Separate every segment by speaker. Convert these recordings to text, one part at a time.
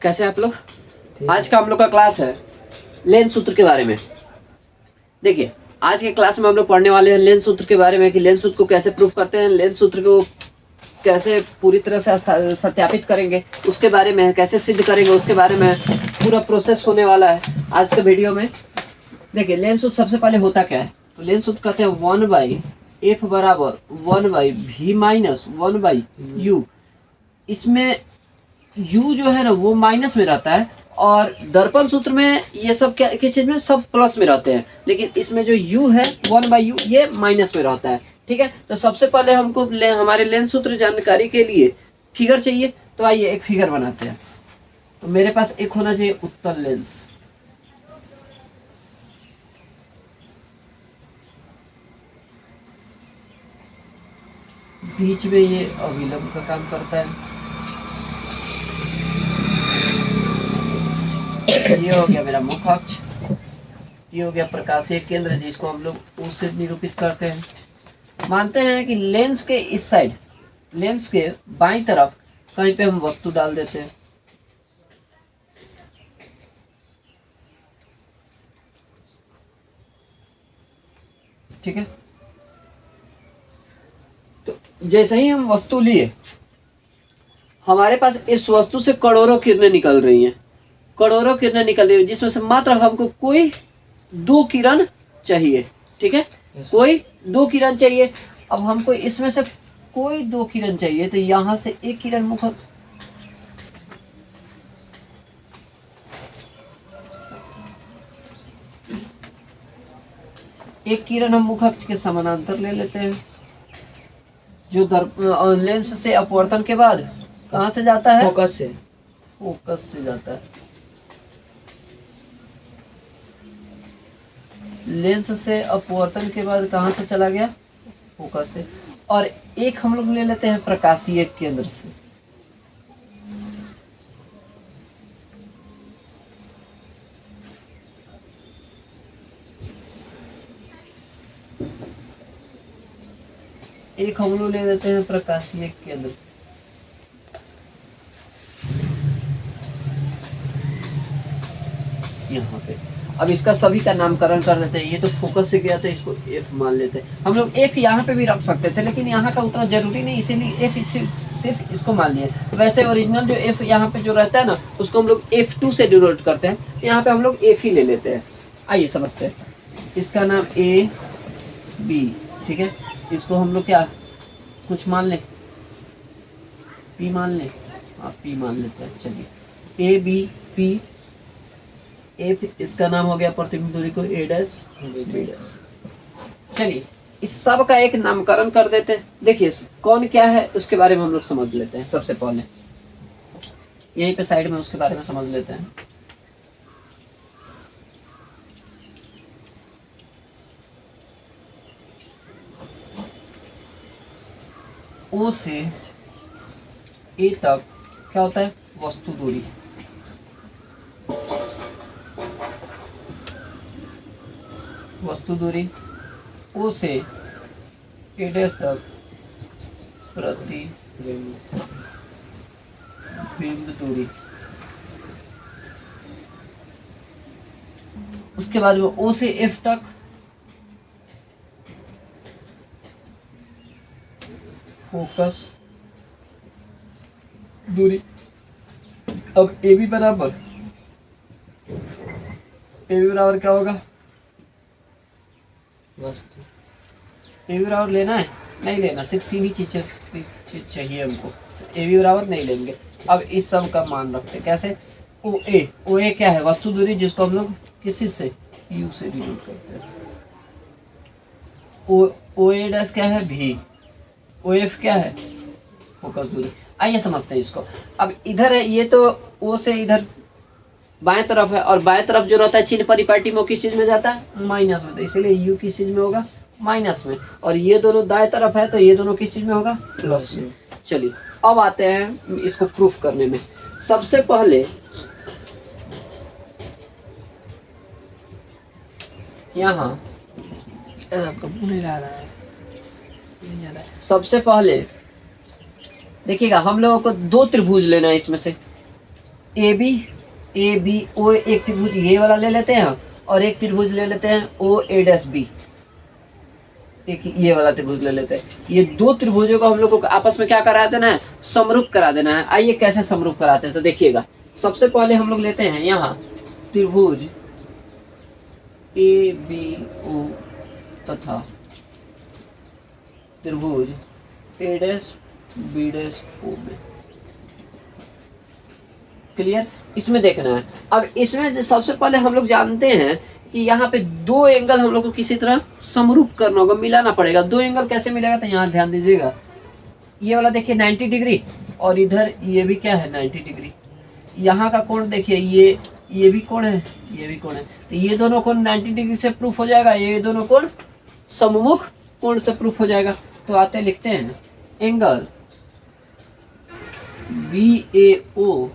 Speaker 1: कैसे आप लोग? आज का हम लोग का क्लास है लेंस सूत्र के बारे में। देखिए, आज के क्लास में हम लोग पढ़ने वाले हैं लेंस सूत्र के बारे में कि लेंस सूत्र को कैसे प्रूव करते हैं, लेंस सूत्र को कैसे पूरी तरह से सत्यापित करेंगे उसके बारे में, कैसे सिद्ध करेंगे उसके बारे में पूरा प्रोसेस होने वाला है आज के वीडियो में। देखिए, लेंस सूत्र सबसे पहले होता क्या है, तो लेंस सूत्र कहते हैं 1/f बराबर 1/v माइनस 1/u। इसमें u जो है ना वो माइनस में रहता है और दर्पण सूत्र में ये सब क्या किस चीज में, सब प्लस में रहते हैं, लेकिन इसमें जो u है 1/u ये माइनस में रहता है। ठीक है, तो सबसे पहले हमको हमारे लेंस सूत्र जानकारी के लिए फिगर चाहिए, तो आइए एक फिगर बनाते हैं। तो मेरे पास एक होना चाहिए उत्तल लेंस, बीच में ये अभिलंब का काम करता है, ये हो गया मेरा मुख्य अक्ष, ये हो गया प्रकाशीय केंद्र जिसको हम लोग उससे निरूपित करते हैं। मानते हैं कि लेंस के इस साइड, लेंस के बाईं तरफ कहीं पे हम वस्तु डाल देते हैं। ठीक है, तो जैसे ही हम वस्तु लिए, हमारे पास इस वस्तु से करोड़ों किरणें निकल रही हैं, करोड़ों किरणें निकल रही है, जिसमें से मात्र हमको कोई 2 किरण चाहिए। ठीक है, कोई 2 किरण चाहिए। अब हमको इसमें से कोई 2 किरण चाहिए, तो यहां से एक किरण मुख, एक किरण हम मुख अक्ष के समानांतर ले लेते हैं, जो लेंस से अपवर्तन के बाद कहां से जाता है, फोकस से जाता है। लेंस से अपवर्तन के बाद कहां से चला गया, फोकस से। और एक हम लोग ले लेते हैं प्रकाशीय केंद्र से। एक हम लोग ले लेते हैं प्रकाशीय केंद्र, यहाँ पे। अब इसका सभी का नामकरण कर देते हैं। ये तो फोकस से गया था, इसको F मान लेते हैं। हम लोग F यहाँ पे भी रख सकते थे, लेकिन यहाँ का उतना जरूरी नहीं, इसीलिए F सिर्फ इसको मान लिए। वैसे ओरिजिनल जो F यहाँ पे जो रहता है ना, उसको हम लोग F2 से डिनोट करते हैं, यहाँ पे हम लोग F ही ले लेते हैं। आइए समझते हैं। इसका नाम A B, ठीक है, इसको हम लोग क्या कुछ मान लें, P मान लें, हाँ P मान लेते हैं। चलिए A B P F, इसका नाम हो गया प्रतिबिंब दूरी को A डैश B डैश। चलिए इस सब का एक नामकरण कर देते हैं। देखिए कौन क्या है उसके बारे में हम लोग समझ लेते हैं। सबसे पहले यहीं पे साइड में उसके बारे में समझ लेते हैं। O से A तक क्या होता है, वस्तु दूरी। वस्तु दूरी O से A डैश तक प्रतिबिंब दूरी। उसके बाद में O से F तक फोकस दूरी। अब AB बराबर क्या होगा, वस्तु। AB बराबर लेना है, नहीं लेना, सिर्फ 3 ही चीज चाहिए हमको। AB बराबर नहीं लेंगे। अब इस सब का मान रखते कैसे, OA क्या है, वस्तु दूरी, जिसको हम लोग किसी से U से डिनोट करते हैं। OA डैश क्या है, V। OF क्या है, फोकस दूरी। आइए समझते हैं इसको। अब इधर है, ये तो O से इधर बाएं तरफ है, और बाएं तरफ जो रहता है चिन्ह परिपाटी में, वो किस चीज में जाता है, माइनस में, तो इसीलिए U किस चीज में होगा, माइनस में। और ये दोनों दाएं तरफ है, तो ये दोनों किस चीज में होगा, प्लस में। चलिए अब आते हैं इसको प्रूफ करने में। सबसे पहले यहाँ सबसे पहले देखिएगा, हम लोगों को 2 त्रिभुज लेना है इसमें से। ए बी ओ, एक त्रिभुज ये वाला ले लेते हैं और एक त्रिभुज ले लेते हैं ओ ए डैश बी, एक ये वाला त्रिभुज ले लेते हैं। ये दो त्रिभुजों को हम लोग को आपस में क्या करा देना है, समरूप करा देना है। आइए कैसे समरूप कराते हैं, तो देखिएगा सबसे पहले हम लोग लेते हैं यहाँ त्रिभुज ए बी ओ तथा त्रिभुज ए डैश बी डैश ओ में। क्लियर, इसमें देखना है। अब इसमें सबसे पहले हम लोग जानते हैं कि यहाँ पे दो एंगल हम लोग को किसी तरह समरूप करना होगा, मिलाना पड़ेगा। दो एंगल कैसे मिलेगा, तो यहाँ ध्यान दीजिएगा, ये वाला देखिए 90 डिग्री और इधर ये भी क्या है 90 डिग्री। यहाँ का कोण देखिए, ये भी कोण है, ये भी कोण है, तो ये दोनों कोण 90 डिग्री से प्रूफ हो जाएगा, ये दोनों कोण सममुख कोण से प्रूफ हो जाएगा। तो आते लिखते हैं एंगल BAO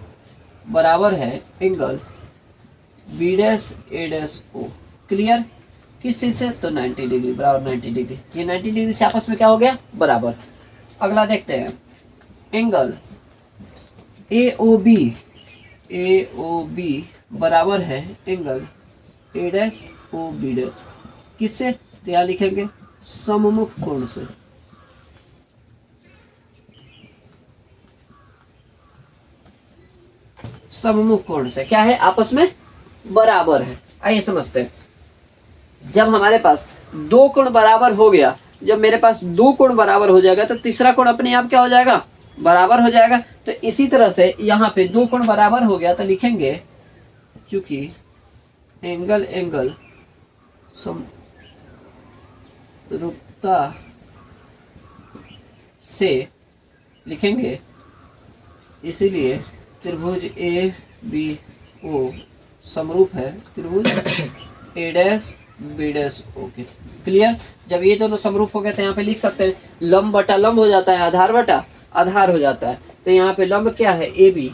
Speaker 1: बराबर है एंगल बी डैश ए डैश ओ। क्लियर, किस चीज से, तो 90 डिग्री बराबर 90 डिग्री, ये 90 डिग्री से आपस में क्या हो गया, बराबर। अगला देखते हैं एंगल AOB बराबर है angle A dash O B dash, किससे, तो यहाँ लिखेंगे सममुख कोण से। सममुख कोण से क्या है, आपस में बराबर है। आइए समझते हैं, जब हमारे पास दो कोण बराबर हो गया, जब मेरे पास दो कोण बराबर हो जाएगा तो तीसरा कोण अपने आप क्या हो जाएगा, बराबर हो जाएगा। तो इसी तरह से यहाँ पे दो कोण बराबर हो गया तो लिखेंगे, क्योंकि एंगल समरूपता से लिखेंगे, इसीलिए त्रिभुज ए बी ओ समरूप है त्रिभुज ए डैश बी डैश ओ के। क्लियर, जब ये दोनों समरूप हो गए तो यहाँ पे लिख सकते हैं लंब बटा लंब हो जाता है, आधार बटा आधार हो जाता है। तो यहाँ पे लंब क्या है, ए बी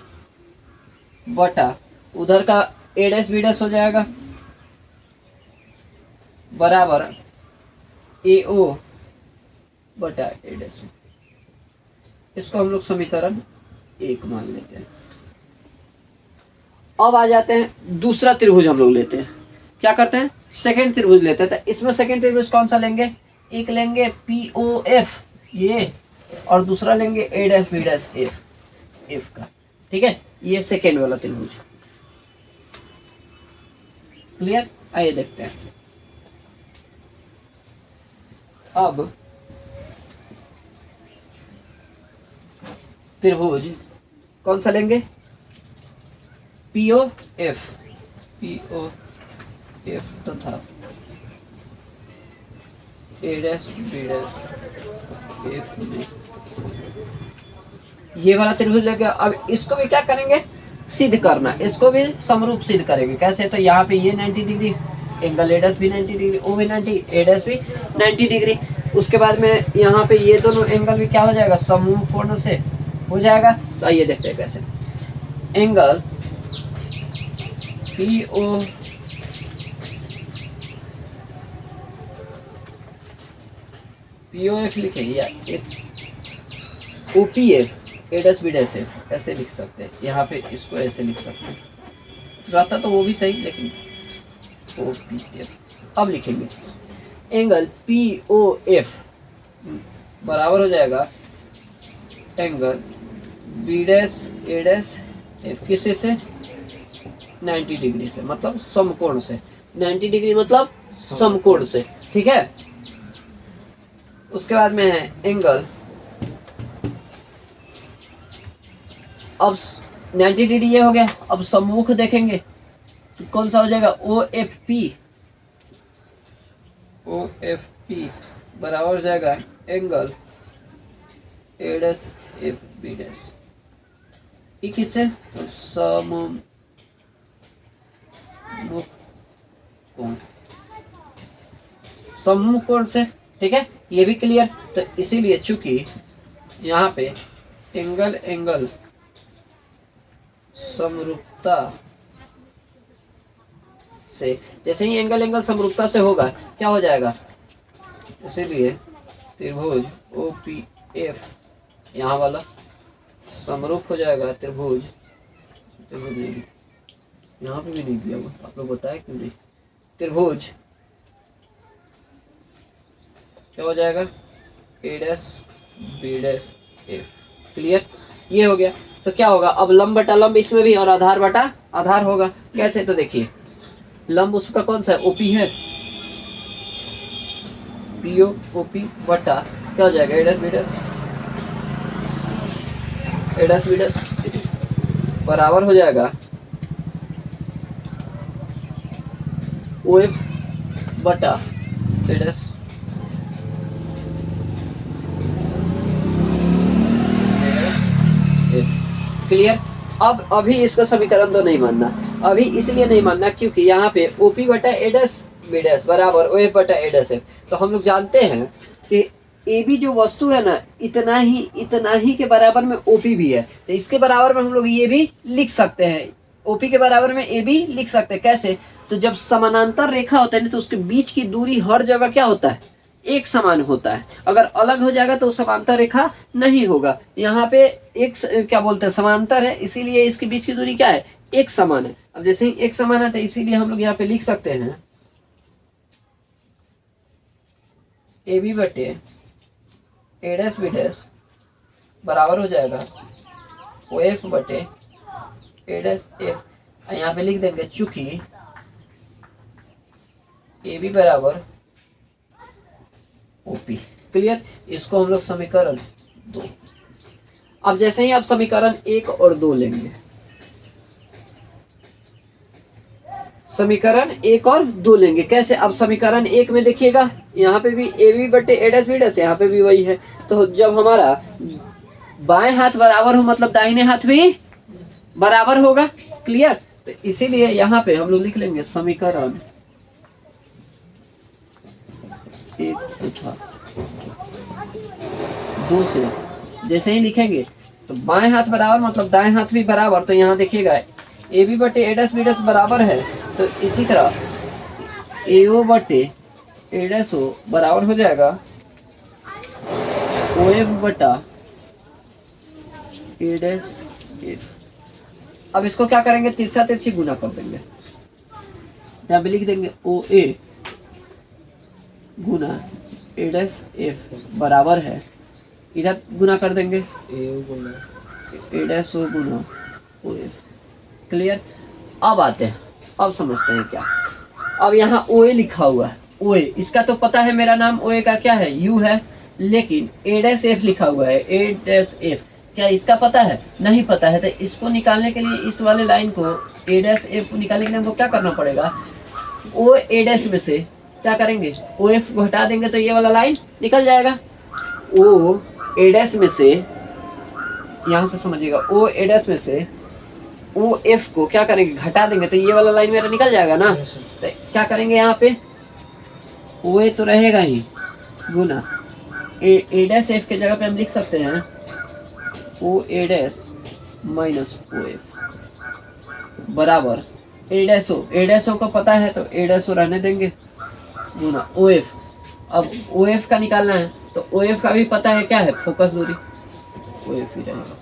Speaker 1: बटा उधर का ए डैश बी डैश हो जाएगा बराबर ए ओ बटा ए डैश। इसको हम लोग समीकरण 1 मान लेते हैं। अब आ जाते हैं दूसरा त्रिभुज हम लोग लेते हैं, क्या करते हैं, सेकंड त्रिभुज लेते हैं। तो इसमें सेकंड त्रिभुज कौन सा लेंगे, एक लेंगे POF ये, और दूसरा लेंगे ए डैश बी डैश एफ का। ठीक है, ये सेकंड वाला त्रिभुज। क्लियर, आइए देखते हैं। अब त्रिभुज कौन सा लेंगे, POF तथा ए डैश बी डैश एफ में ये वाला त्रिभुज लेके अब इसको भी क्या करेंगे, सिद्ध करना, इसको भी समरूप सिद्ध करेंगे। कैसे, तो यहाँ पे ये 90 डिग्री एंगल ए डैश भी 90 डिग्री, ओ भी 90, ए डैश भी 90 डिग्री। उसके बाद में यहाँ पे ये दोनों एंगल भी क्या हो जाएगा, सममुख कोण से हो जाएगा। तो आइए देखते हैं कैसे। एंगल POF लिखे या OPF ए डैश बी डैश एफ ऐसे लिख सकते हैं। यहाँ पे इसको ऐसे लिख सकते हैं, रहता तो वो भी सही, लेकिन OPF। अब लिखेंगे एंगल POF बराबर हो जाएगा एंगल बी डैश ए डैश एफ, किससे से, 90 डिग्री से, मतलब समकोण से। 90 डिग्री मतलब समकोण से। ठीक है, उसके बाद में है एंगल, अब 90 डिग्री ये हो गया। अब सम्मुख देखेंगे तो कौन सा हो जाएगा, OFP बराबर हो जाएगा angle A dash F B dash, ये किससे, तो सममुख कोण, सममुख कोण से। ठीक है, ये भी क्लियर। तो इसीलिए चूंकि यहाँ पे एंगल समरूपता से, जैसे ही एंगल समरूपता से होगा क्या हो जाएगा, इसीलिए त्रिभुज OPF यहाँ वाला समरूप हो जाएगा त्रिभुज त्रिभुज यहाँ पे भी नहीं दिया हुआ, आप लोग बताए क्यों नहीं। त्रिभुज क्या हो जाएगा, A dash B dash F. Clear, ये हो गया। तो क्या होगा अब, लंब बटा लंब इसमें भी और आधार बटा आधार होगा। कैसे, तो देखिए लंब उसका कौन सा है, ओपी है, पीओ ओपी बटा क्या हो जाएगा, A dash B dash, A dash B dash बराबर हो जाएगा ओ एफ बटा ए डैश क्लियर। अब अभी इसका समीकरण तो नहीं मानना, अभी इसलिए नहीं मानना क्योंकि यहाँ पे ओपी बटा ए डैश बी डैश बराबर ओ एफ बटा ए डैश एफ। तो हम लोग जानते हैं कि ए बी जो वस्तु है ना, इतना ही के बराबर में ओपी भी है, तो इसके बराबर में हम लोग ये भी लिख सकते हैं, ओपी के बराबर में ए भी लिख सकते हैं। कैसे, तो जब समानांतर रेखा होता है ना, तो उसके बीच की दूरी हर जगह क्या होता है, एक समान होता है। अगर अलग हो जाएगा तो समांतर रेखा नहीं होगा। यहाँ पे एक क्या बोलते हैं, समांतर है, इसीलिए इसके बीच की दूरी क्या है, एक समान है। अब जैसे ही एक समान है तो इसीलिए हम लोग यहाँ पे लिख सकते हैं ए बी बटे ए डैश बी डैश बराबर हो जाएगा ओ एफ बटे ए डैश एफ। यहाँ पे लिख देंगे चूंकि ए बी बराबर ओपी। क्लियर, इसको हम लोग समीकरण 2। अब जैसे ही आप समीकरण 1 और 2 लेंगे, समीकरण 1 और 2 लेंगे कैसे, अब समीकरण 1 में देखिएगा यहाँ पे भी ए बी बटे ए डैश बी डैश, यहाँ पे भी वही है। तो जब हमारा बाएं हाथ बराबर हो मतलब दाहिने हाथ भी बराबर होगा। क्लियर, तो इसीलिए यहाँ पे हम लोग लिख लेंगे समीकरण 1 तथा 2 से जैसे ही लिखेंगे तो बाएं हाथ बराबर मतलब दाएं हाथ भी बराबर। तो यहाँ देखिएगा ए बी बटे ए डैश बी डैश बराबर है, तो इसी तरह ए ओ बटे ए डैश ओ बराबर हो जाएगा ओ एफ बटा ए डैश एफ। अब इसको क्या करेंगे, तिरछा तिरछी गुना कर देंगे। यहाँ पे लिख देंगे ओ ए गुना ए डैश एफ बराबर है, इधर गुना कर देंगे ए डैश ओ गुना ओ एफ। क्लियर, अब आते हैं, अब समझते हैं क्या। अब यहाँ ओ ए लिखा हुआ है, ओ ए इसका तो पता है, मेरा नाम ओ ए का क्या है, यू है, लेकिन ए डैश एफ लिखा हुआ है, ए डैश एफ क्या इसका पता है, नहीं पता है। तो इसको निकालने के लिए, इस वाले लाइन को ए डैश एफ को निकालने के लिए हमको क्या करना पड़ेगा, ओ ए डैश में से क्या करेंगे, ओ एफ को हटा देंगे तो ये वाला लाइन निकल जाएगा। ओ ए डैश में से, यहाँ से समझिएगा, ओ ए डैश में से ओ एफ को क्या करेंगे, घटा देंगे तो ये वाला लाइन मेरा निकल जाएगा ना। तो क्या करेंगे यहाँ पे, ओ ए तो रहेगा ही गुना ए डैश एफ के जगह पे हम लिख सकते हैं ओ A dash minus O F बराबर ए डैश ओ को पता है तो ए डैश ओ रहने देंगे गुना ओ एफ। अब ओ एफ का निकालना है तो ओ एफ का भी पता है क्या है, फोकस दूरी, ओ एफ ही रहेगा।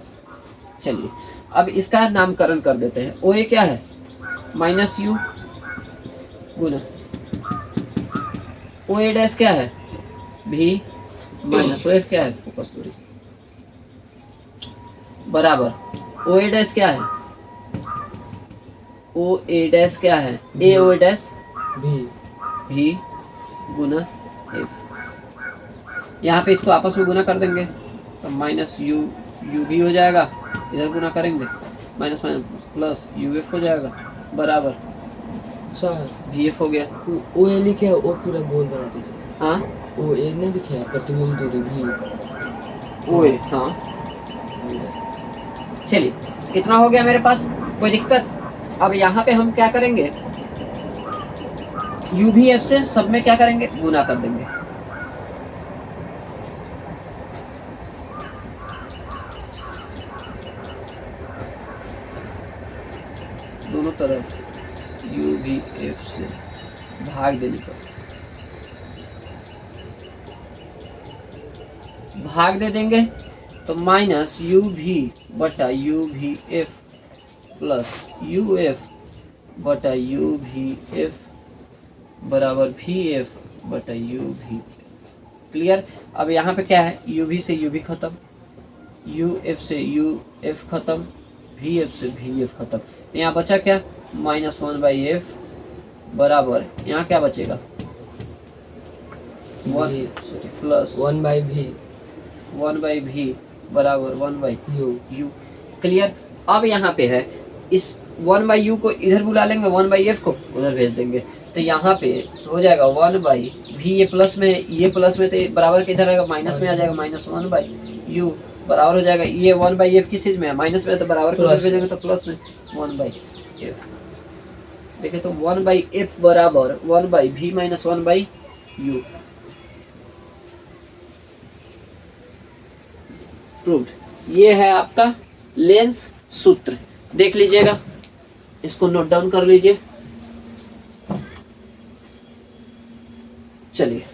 Speaker 1: चलिए अब इसका नामकरण कर देते हैं, ओ ए क्या है माइनस यू गुना ओ ए डैश क्या है भी माइनस ओ एफ क्या है फोकस दूरी बराबर ओ ए डैश क्या है, ओ ए डैश क्या है, ए ओ ए डैश भी गुना एफ। यहाँ पे इसको आपस में गुना कर देंगे तो माइनस यू यू भी हो जाएगा, इधर गुना करेंगे minus minus plus U F हो जाएगा बराबर
Speaker 2: सर
Speaker 1: भी एफ हो गया।
Speaker 2: ओ ए लिखे ओ पूरा गोल बना दीजिए।
Speaker 1: हाँ
Speaker 2: ओ ए नहीं लिखे प्रतिबिंब दूरी भी
Speaker 1: ओ ए, हाँ चलिए इतना हो गया मेरे पास, कोई दिक्कत। अब यहाँ पे हम क्या करेंगे, यू भी एफ से सब में क्या करेंगे, गुना कर देंगे। दोनों तरफ यू भी एफ से भाग देने पर भाग दे देंगे तो माइनस यू भी बटा यू भी एफ प्लस यू एफ बटा यू भी एफ बराबर भी एफ बटा यू भी। क्लियर। अब यहाँ पे क्या है, यू भी से यू भी खत्म, यू एफ से यू एफ खत्म, भी एफ से भी एफ खत्म। तो यहाँ बचा क्या, -1/f बराबर यहाँ क्या बचेगा, प्लस 1/v बराबर 1/u। क्लियर। अब यहाँ पे है इस 1/u को इधर बुला लेंगे, 1/f को उधर भेज देंगे, तो यहाँ पे हो जाएगा 1/v, ये प्लस में तो ये बराबर के इधर आएगा माइनस में आ जाएगा, -1/u बराबर हो जाएगा, ये 1/f किस चीज में है, माइनस में, तो बराबर को उधर भेजेंगे तो प्लस में 1/f। देखिए तो 1/f बराबर 1/v माइनस 1/u। प्रूव्ड। ये है आपका लेंस सूत्र, देख लीजिएगा, इसको नोट डाउन कर लीजिए। चलिए